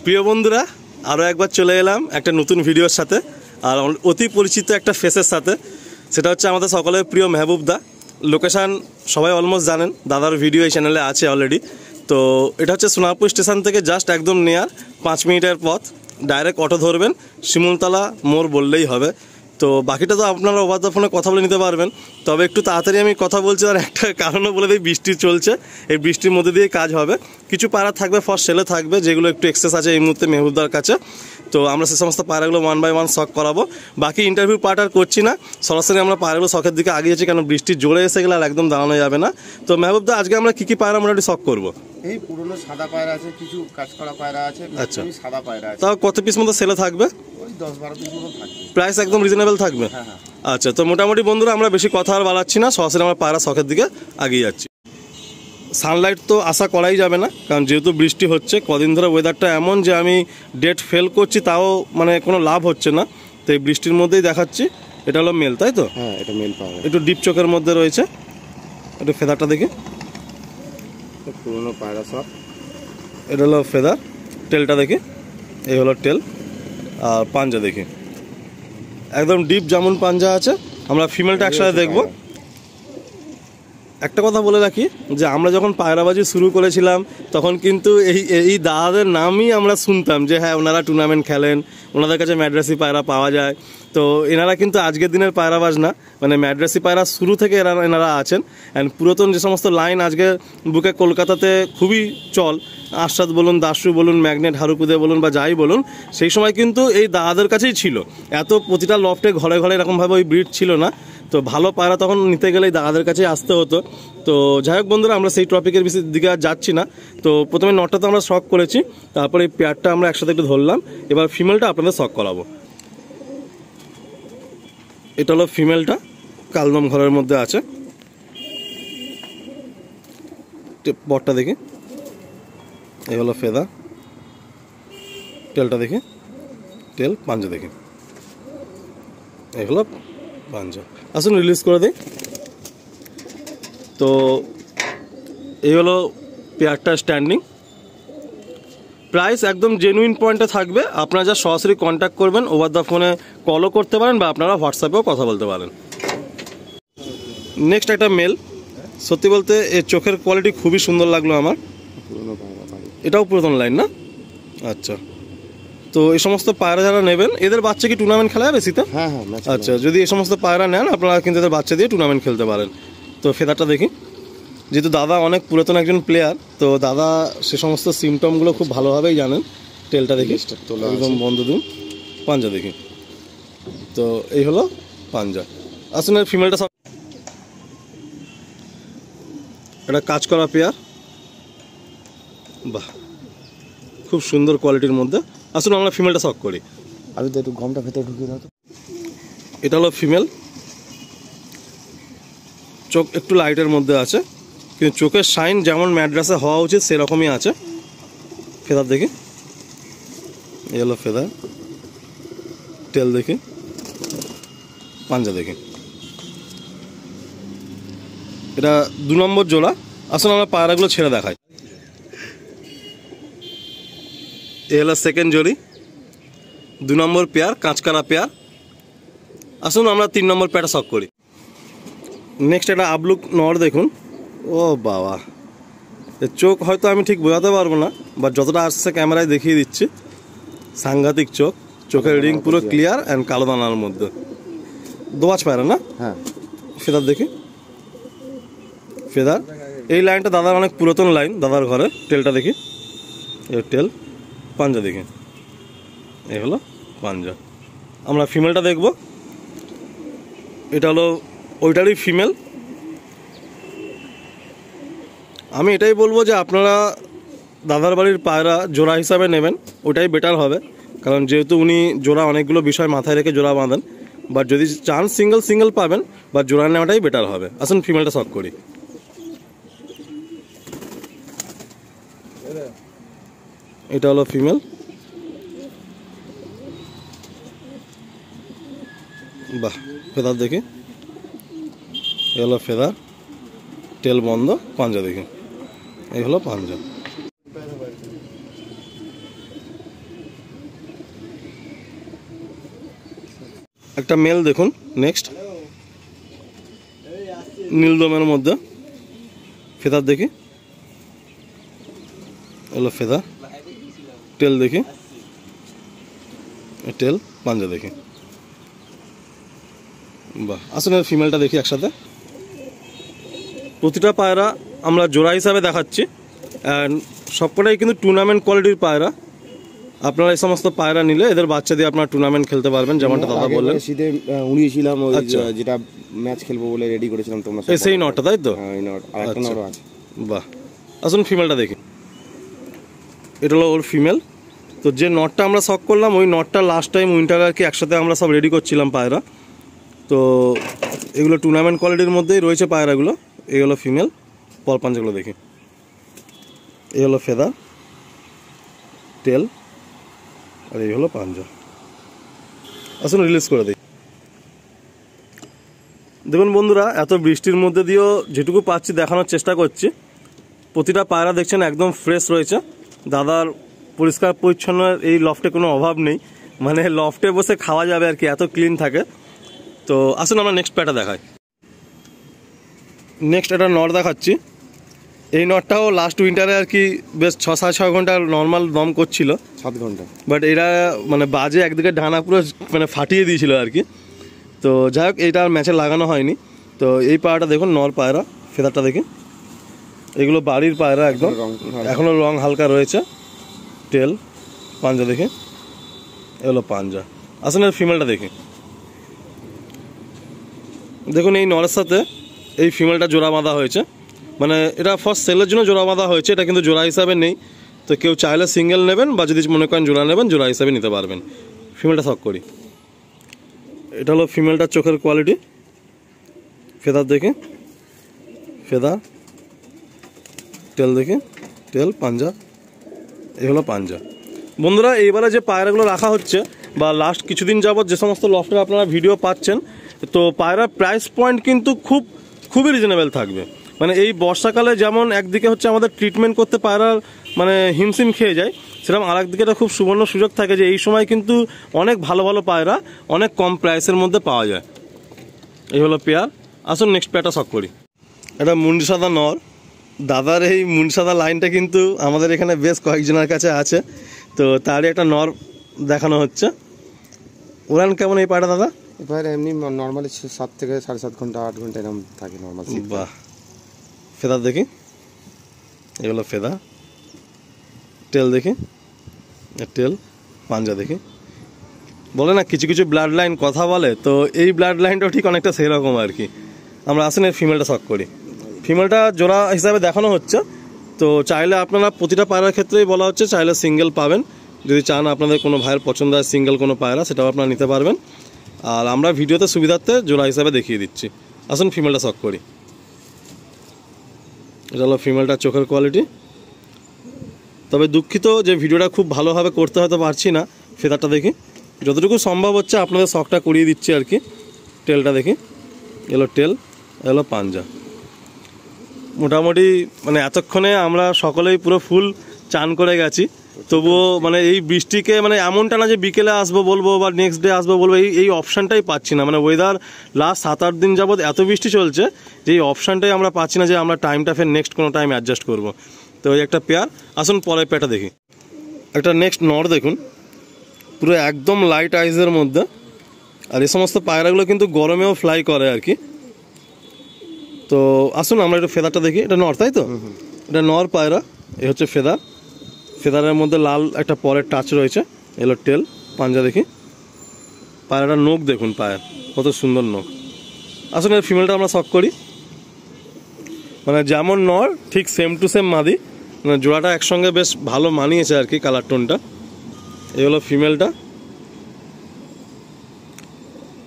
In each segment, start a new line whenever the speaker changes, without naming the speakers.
প্রিয় বন্ধুরা, আরও একবার চলে এলাম একটা নতুন ভিডিওর সাথে, আর অতি পরিচিত একটা ফেসের সাথে। সেটা হচ্ছে আমাদের সকলের প্রিয় মেহবুব দা। লোকেশান সবাই অলমোস্ট জানেন, দাদার ভিডিও এই চ্যানেলে আছে অলরেডি। তো এটা হচ্ছে সোনারপুর স্টেশন থেকে জাস্ট একদম নিয়ার 5 মিনিটের পথ। ডাইরেক্ট অটো ধরবেন, শিমুলতলা মোড় বললেই হবে। তো বাকিটা তো আপনারা ওভার দ্য ফোনে কথা বলে নিতে পারবেন। তবে একটু তাড়াতাড়ি আমি কথা বলছি, আর একটা কারণও বলে দিই, বৃষ্টি চলছে। এই বৃষ্টির মধ্যে দিয়ে কাজ হবে। কিছু পায়রা থাকবে, ফর সেলে থাকবে, যেগুলো একটু এক্সেস আছে এই মুহূর্তে মেহবুবদার কাছে। তো আমরা সে সমস্ত পায়রাগুলো 1 বাই 1 শখ করাবো। বাকি ইন্টারভিউ পার্ট আর করছি না, সরাসরি আমরা পায়রাগুলো শখের দিকে আগিয়ে যাচ্ছি, কারণ বৃষ্টি জোরে এসে গেলে আর একদম দাঁড়ানো যাবে না। তো মেহবুবদা, আজকে আমরা কী কী পায়রা মোটামুটি শখ করবো?
এই পুরনো সাদা পায়রা আছে, কিছু কাজ করা পায়রা আছে।
আচ্ছা,
সাদা পায়রা আছে।
তাও কত পিস মতো সেলে থাকবে?
ওই 10-12 পিস মতো থাকবে।
প্রাইস একদম রিজনেবল থাকবে?
হ্যাঁ।
আচ্ছা, তো মোটামুটি বন্ধুরা, আমরা বেশি কথা আর বাড়াচ্ছি না, সরাসরি আমরা পায়রা শখের দিকে আগিয়ে যাচ্ছি। সানলাইট তো আশা করাই যাবে না, কারণ যেহেতু বৃষ্টি হচ্ছে, কদিন ধরে ওয়েদারটা এমন যে আমি ডেট ফেল করছি, তাও মানে কোনো লাভ হচ্ছে না। তো এই বৃষ্টির মধ্যেই দেখাচ্ছি। এটা হলো মেল, তাই তো?
হ্যাঁ, এটা মেল পাওয়া।
একটু ডিপ চোখের মধ্যে রয়েছে। একটু ফেদারটা দেখি।
পুরনো পায়রা সব।
এটা হলো ফেদার। টেলটা দেখি। এই হলো টেল। আর পাঞ্জা দেখি, একদম ডিপ জামুন পাঞ্জা আছে। আমরা ফিমেলটা একসাথে দেখবো। একটা কথা বলে রাখি, যে আমরা যখন পায়রাবাজি শুরু করেছিলাম, তখন কিন্তু এই দাদাদের নামই আমরা শুনতাম, যে হ্যাঁ, ওনারা টুর্নামেন্ট খেলেন, ওনাদের কাছে ম্যাড্রাসি পায়রা পাওয়া যায়। তো এনারা কিন্তু আজকের দিনের পায়রাবাজ না, মানে ম্যাড্রাসি পায়রা শুরু থেকে এনারা আছেন। অ্যান্ড পুরাতন যে সমস্ত লাইন আজকে বুকে কলকাতাতে খুবই চল, আশরাত বলুন, দাসু বলুন, ম্যাগনেট, হারুকুদে বলুন, বা যাই বলুন, সেই সময় কিন্তু এই দাদাদের কাছেই ছিল। এত প্রতিটা লফটে ঘরে ঘরে এরকমভাবে ওই ব্রিড ছিল না। তো ভালো পায়রা তখন নিতে গেলেই দাদাদের কাছেই আসতে হতো। তো যাই হোক বন্ধুরা, আমরা সেই টপিকের দিকে আর যাচ্ছি না। তো প্রথমে নটটা তো আমরা শখ করেছি, তারপরে এই পেয়ারটা আমরা একসাথে একটু ধরলাম। এবার ফিমেলটা আপনাদের শখ করাবো। এটা হলো ফিমেলটা, কালদম ঘরের মধ্যে আছে। বটটা দেখি। এই হলো ফেদা। টেলটা দেখি। টেল, পাঞ্জা দেখি। এই হলো পাঞ্জা। আসুন রিলিজ করে দিই। তো এই হলো পেয়ারটা স্ট্যান্ডিং। প্রাইস একদম জেনুইন পয়েন্টে থাকবে। আপনারা যা সরাসরি কন্ট্যাক্ট করবেন, ওভার দ্য ফোনে কলও করতে পারেন, বা আপনারা হোয়াটসঅ্যাপেও কথা বলতে পারেন। নেক্সট একটা মেল। সত্যি বলতে এর চোখের কোয়ালিটি খুবই সুন্দর লাগলো আমার। এটাও পুরাতন লাইন না? আচ্ছা, তো এই সমস্ত পায়রা যারা নেবেন, এদের বাচ্চা কি টুর্নামেন্ট খেলা যাবে শীতে?
হ্যাঁ।
আচ্ছা, যদি এই সমস্ত পায়রা নেন, আপনারা কিন্তু এদের বাচ্চা দিয়ে টুর্নামেন্ট খেলতে পারেন। তো ফেদারটা দেখি। যেহেতু দাদা অনেক পুরাতন একজন প্লেয়ার, তো দাদা সে সমস্ত সিমটমগুলো খুব ভালোভাবেই জানেন। টেলটা দেখি, একদম বন্ধ দিন। পাঞ্জা দেখি। তো এই হলো পাঞ্জা। আসুন এর ফিমেলটা সব। এটা কাজ করা পেয়ার। বাহ, খুব সুন্দর কোয়ালিটির মধ্যে। আসুন আমরা ফিমেলটা শখ করি।
আমি তো একটু গমটা ভেতরে ঢুকিয়ে দাও তো।
এটা হলো ফিমেল। চোখ একটু লাইটের মধ্যে আছে, কিন্তু চোখের শাইন যেমন ম্যাড্রাসে হওয়া উচিত সেরকমই আছে। ফেদার দেখি। এই হলো ফেদার। টেল দেখি। পাঞ্জা দেখি। এটা 2 নম্বর জোড়া। আসুন আমরা পায়রাগুলো ছেড়ে দেখাই। এই হলো সেকেন্ড জোড়ি, 2 নম্বর পেয়ার, কাঁচকারা পেয়ার। আসুন আমরা 3 নম্বর পেয়ারটা শখ করি। নেক্সট একটা আবলুক নর দেখুন। ও বাবা, চোখ হয়তো আমি ঠিক বোঝাতে পারবো না, বাট যতটা আসছে ক্যামেরায় দেখিয়ে দিচ্ছি। সাংঘাতিক চোখ, চোখের রিং পুরো ক্লিয়ার অ্যান্ড কালো দানার মধ্যে। দোয়াজ পায়রা না?
হ্যাঁ।
ফেদার দেখি। ফেদার। এই লাইনটা দাদার অনেক পুরাতন লাইন, দাদার ঘরে। টেলটা দেখি। এই টেল। পাঞ্জা দেখি। এই হলো পাঞ্জা। আমরা ফিমেলটা দেখব। এটা হলো ওইটারই ফিমেল। আমি এটাই বলবো যে আপনারা দাদার বাড়ির পায়রা জোড়া হিসাবে নেবেন, ওটাই বেটার হবে। কারণ যেহেতু উনি জোড়া অনেকগুলো বিষয় মাথায় রেখে জোড়া বাঁধেন, বাট যদি চান সিঙ্গেল পাবেন, বা জোড়া নেওয়াটাই বেটার হবে। আসুন ফিমেলটা শখ করি। এটা হলো ফিমেল। বাহ, ফেদার দেখি। এ হলো ফেদার। টেল বন্ধ। পাঞ্জা দেখি। এই হলো পাঞ্জা। একটা মেল দেখুন। নেক্সট নীলদমের মধ্যে ফেদার দেখি, হলো ফেদার। টেল দেখি, টেল পাঞ্জা দেখি। বাহ, আসুন এর ফিমেলটা দেখি একসাথে। প্রতিটা পায়রা আমরা জোড়া হিসাবে দেখাচ্ছি, অ্যান্ড সবকটাই কিন্তু টুর্নামেন্ট কোয়ালিটির পায়রা। আপনারা এই সমস্ত পায়রা নিলে এদের বাচ্চা দিয়ে আপনারা টুর্নামেন্ট খেলতে পারবেন, যেমনটা দাদা বললেন।
শীতে উড়িয়েছিলাম, ওই
আচ্ছা।
যেটা ম্যাচ খেলবো বলে রেডি করেছিলাম তোমরা।
সেই নটটা তাই তো?
হ্যাঁ, এই নট আর একটা
আচ্ছা।
নটও আছে।
বাহ, আসুন ফিমেলটা দেখি। এটা হলো ওর ফিমেল। তো যে নটটা আমরা শখ করলাম, ওই নটটা লাস্ট টাইম উইন্টার আর কি একসাথে আমরা সব রেডি করছিলাম পায়রা। তো এগুলো টুর্নামেন্ট কোয়ালিটির মধ্যেই রয়েছে পায়রাগুলো। এই হলো ফিমেল। পল পাঞ্জাগুলো দেখি। এই হলো ফেদার, টেল, আর এই হলো পাঞ্জা। আসুন রিলিজ করে দিই। দেখুন বন্ধুরা, এত বৃষ্টির মধ্যে দিয়েও যেটুকু পাচ্ছি দেখানোর চেষ্টা করছি। প্রতিটা পায়রা দেখছেন একদম ফ্রেশ রয়েছে। দাদার পরিষ্কার পরিচ্ছন্ন এই লফটে কোনো অভাব নেই, মানে লফটে বসে খাওয়া যাবে আর কি, এত ক্লিন থাকে। তো আসুন আমরা নেক্সট প্যাটা দেখাই। নেক্সট একটা নট দেখাচ্ছি। এই নটটাও লাস্ট উইন্টারে আর কি বেশ 6-6 ঘন্টা নর্মাল দম করছিল,
7 ঘন্টা।
বাট এরা মানে বাজে একদিকে ডানা পুরো মানে ফাটিয়ে দিয়েছিল আর কি। তো যাই হোক, এইটা আর ম্যাচে লাগানো হয়নি। তো এই পায়রাটা দেখুন, নর পায়রা। ফেদারটা দেখি। এগুলো বাড়ির পায়রা একদম, এখনও রং হালকা রয়েছে। টেল, পাঞ্জা দেখি। এগুলো পাঞ্জা। আসলে ফিমেলটা দেখি। দেখুন এই নরের সাথে এই ফিমেলটা জোড়া বাঁধা হয়েছে, মানে এটা ফার্স্ট সেলের জন্য জোড়া বাঁধা হয়েছে, এটা কিন্তু জোড়া হিসাবে নেই। তো কেউ চাইলে সিঙ্গেল নেবেন, বা যদি মনে করেন জোড়া নেবেন, জোড়া হিসাবে নিতে পারবেন। ফিমেলটা শখ করি। এটা হলো ফিমেলটার চোখের কোয়ালিটি। ফেদার দেখি, ফেদার। টেল দেখি, টেল, পাঞ্জা। এই হলো পাঞ্জা। বন্ধুরা, এইবারে যে পায়রাগুলো রাখা হচ্ছে বা লাস্ট কিছুদিন যাবৎ যে সমস্ত লফটে আপনারা ভিডিও পাচ্ছেন, তো পায়রার প্রাইস পয়েন্ট কিন্তু খুবই রিজনেবল থাকবে। মানে এই বর্ষাকালে যেমন একদিকে হচ্ছে আমাদের ট্রিটমেন্ট করতে পায়রার মানে হিমশিম খেয়ে যায়, সেরকম আর একদিকে একটা খুব সুবর্ণ সুযোগ থাকে যে এই সময় কিন্তু অনেক ভালো ভালো পায়রা অনেক কম প্রাইসের মধ্যে পাওয়া যায়। এই হলো পেয়ার। আসুন নেক্সট পেয়ারটা শখ করি। এটা মুন্ডিসাদা নর। দাদার এই মুন্ডিসাদা লাইনটা কিন্তু আমাদের এখানে বেশ কয়েকজনের কাছে আছে, তো তারই একটা নর দেখানো হচ্ছে। উড়ান কেমন এই পায়রা দাদা?
এবার এমনি নর্মালি 7 থেকে 7.5 ঘন্টা 8 ঘন্টা এরকম থাকে নর্মাল।
বাহ, ফেদার দেখি। এগুলো ফেদা। টেল দেখি, টেল, পাঞ্জা দেখি। বলে না কিছু কিছু ব্লাড লাইন কথা বলে, তো এই ব্লাড লাইনটাও ঠিক অনেকটা সেই রকম আর কি। আমরা আসেন এর ফিমেলটা শখ করি। ফিমেলটা জোড়া হিসাবে দেখানো হচ্ছে। তো চাইলে আপনারা প্রতিটা পায়রার ক্ষেত্রেই বলা হচ্ছে, চাইলে সিঙ্গেল পাবেন। যদি চান আপনাদের কোনো ভাইয়ের পছন্দ হয় সিঙ্গেল কোনো পায়রা, সেটাও আপনারা নিতে পারবেন। আর আমরা ভিডিওতে সুবিধার্থে জোড়া হিসাবে দেখিয়ে দিচ্ছি। আসুন ফিমেলটা শখ করি। এটা হলো ফিমেলটার চোখের কোয়ালিটি। তবে দুঃখিত যে ভিডিওটা খুব ভালোভাবে করতে হয়তো পারছি না। ফেদারটা দেখি, যতটুকু সম্ভব হচ্ছে আপনাদের শখটা করিয়ে দিচ্ছি আর কি। টেলটা দেখি। এলো টেল, এলো পাঞ্জা। মোটামুটি মানে এতক্ষণে আমরা সকলেই পুরো ফুল চান করে গেছি, তবুও মানে এই বৃষ্টিকে মানে এমনটা না যে বিকেলে আসবো বলবো বা নেক্সট ডে আসবো বলবো, এই অপশানটাই পাচ্ছি না। মানে ওয়েদার লাস্ট 7-8 দিন যাবৎ এত বৃষ্টি চলছে যে এই অপশানটাই আমরা পাচ্ছি না যে আমরা টাইমটা ফের নেক্সট কোনো টাইম অ্যাডজাস্ট করবো। তো ওই একটা পেয়ার। আসুন পরের পেয়ারটা দেখি। একটা নেক্সট নর দেখুন, পুরো একদম লাইট আইসের মধ্যে। আর এই সমস্ত পায়রাগুলো কিন্তু গরমেও ফ্লাই করে আর কি। তো আসুন আমরা একটু ফেদারটা দেখি। এটা নর তাই তো? এটা নর পায়রা। এ হচ্ছে ফেদার। ফেদারের মধ্যে লাল একটা পরের টাচ রয়েছে। এলো টেল, পাঞ্জা দেখি। পায়রাটার নখ দেখুন, পায়ের কত সুন্দর নখ। আসুন এর ফিমেলটা আমরা শখ করি। মানে যেমন নর ঠিক সেম টু সেম মাদি, মানে জোড়াটা একসঙ্গে বেশ ভালো মানিয়েছে আর কি কালার টোনটা। এই হলো ফিমেলটা।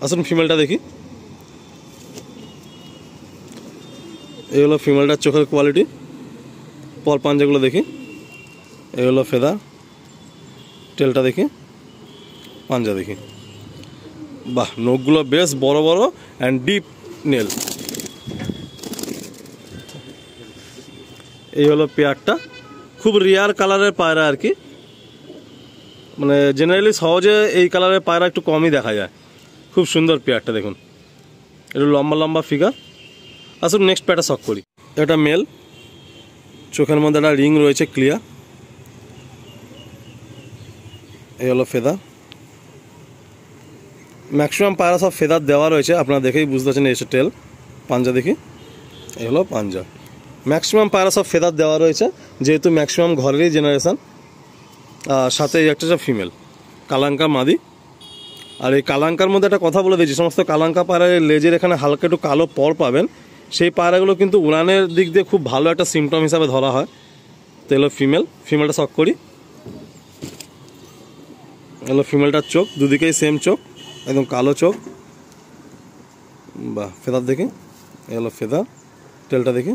আসুন ফিমেলটা দেখি। এই হলো ফিমেলটার চোখের কোয়ালিটি। পর পাঞ্জাগুলো দেখি। এই হলো ফেদা। টেলটা দেখি, পাঞ্জা দেখি। বাহ, নখগুলো বেশ বড় বড় অ্যান্ড ডিপ নেল। এই হলো পেয়ারটা। খুব রেয়ার কালারের পায়রা আর কি। মানে জেনারেলি সহজে এই কালারের পায়রা একটু কমই দেখা যায়। খুব সুন্দর পেয়ারটা দেখুন, একটু লম্বা লম্বা ফিগার। আসুন নেক্সট পেয়ারটা শখ করি। এটা মেল, চোখের মধ্যে একটা রিং রয়েছে ক্লিয়ার, এই হলো ফেদার। ম্যাক্সিমাম পায়রা সব ফেদার দেওয়া রয়েছে, আপনারা দেখেই বুঝতে পারছেন। এসে টেল, পাঞ্জা দেখি, এই হলো পাঞ্জা। ম্যাক্সিমাম পায়রা সব ফেদার দেওয়া রয়েছে, যেহেতু ম্যাক্সিমাম ঘরেরই জেনারেশান। সাথে এই একটা ফিমেল কালাঙ্কা মাদি। আর এই কালাঙ্কার মধ্যে একটা কথা বলে দিয়েছি, সমস্ত কালাঙ্কা পায়রার লেজের এখানে হালকা একটু কালো পর পাবেন, সেই পায়রাগুলো কিন্তু উড়ানের দিক দিয়ে খুব ভালো একটা সিমটম হিসাবে ধরা হয়। তো এলো ফিমেল, ফিমেলটা শখ করি। এলো ফিমেলটার চোখ, দুদিকেই সেম চোখ, একদম কালো চোখ। বাহ, ফেদার দেখি, এলো ফেদার। টেলটা দেখি,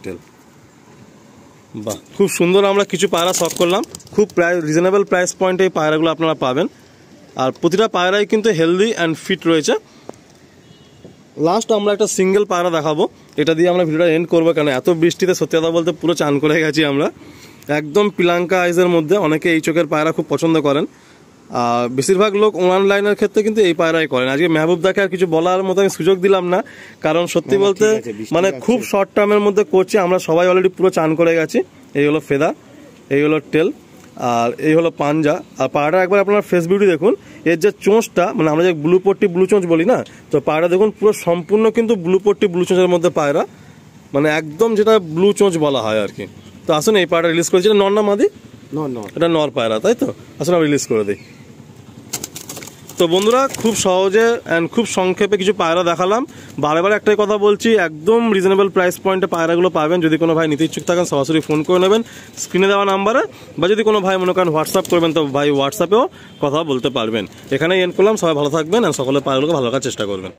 টেল। বাহ, খুব সুন্দর। আমরা কিছু পায়রা শখ করলাম, খুব রিজনেবল প্রাইস পয়েন্টে এই পায়রাগুলো আপনারা পাবেন। আর প্রতিটা পায়রাই কিন্তু হেলদি অ্যান্ড ফিট রয়েছে। লাস্ট আমরা একটা সিঙ্গেল পায়রা দেখাবো, এটা দিয়ে আমরা ভিডিওটা এন্ড করবো। কেন এত বৃষ্টিতে সত্যি কথা বলতে পুরো চান করে গেছি আমরা। একদম পিলাঙ্কা আইজের মধ্যে, অনেকে এই চোখের পায়রা খুব পছন্দ করেন। আর বেশিরভাগ লোক অনলাইনের ক্ষেত্রে কিন্তু এই পায়রাই করেন। আজকে মেহবুবদাকে আর কিছু বলার মতো আমি সুযোগ দিলাম না, কারণ সত্যি বলতে মানে খুব শর্ট টার্মের মধ্যে করছি। আমরা সবাই অলরেডি পুরো চান করে গেছি। এই হলো ফেদা, এই হলো টেল, আর এই হলো পাঞ্জা। আর পায়রাটা একবার আপনারা ফেস বিউটি দেখুন, এর যে চোঁচটা, মানে আমরা যে ব্লু পট্টি ব্লু চোঁচ বলি না, তো পায়রা দেখুন পুরো সম্পূর্ণ কিন্তু ব্লু পট্টি ব্লু চোঁচের মধ্যে পায়রা, মানে একদম যেটা ব্লু চোঁচ বলা হয় আর কি। তো আসুন এই পায়রাটা রিলিজ করেছি। এটা নর না মাদি? এটা নর পায়রা, তাই তো? আসুন আমি রিলিজ করে দিই। তো বন্ধুরা, খুব সহজে অ্যান্ড খুব সংক্ষেপে কিছু পায়রা দেখালাম। বারে বারে একটাই কথা বলছি, একদম রিজনেবল প্রাইস পয়েন্টে পায়রাগুলো পাবেন। যদি কোনো ভাই নিতে ইচ্ছুক থাকেন সরাসরি ফোন করে নেবেন স্ক্রিনে দেওয়া নাম্বারে, বা যদি কোনো ভাই মনে করেন হোয়াটসঅ্যাপ করবেন, তো ভাই হোয়াটসঅ্যাপেও কথা বলতে পারবেন। এখানেই এন্ড করলাম। সবাই ভালো থাকবেন আর সকলে পায়রাগুলোকে ভালো রাখার চেষ্টা করবেন।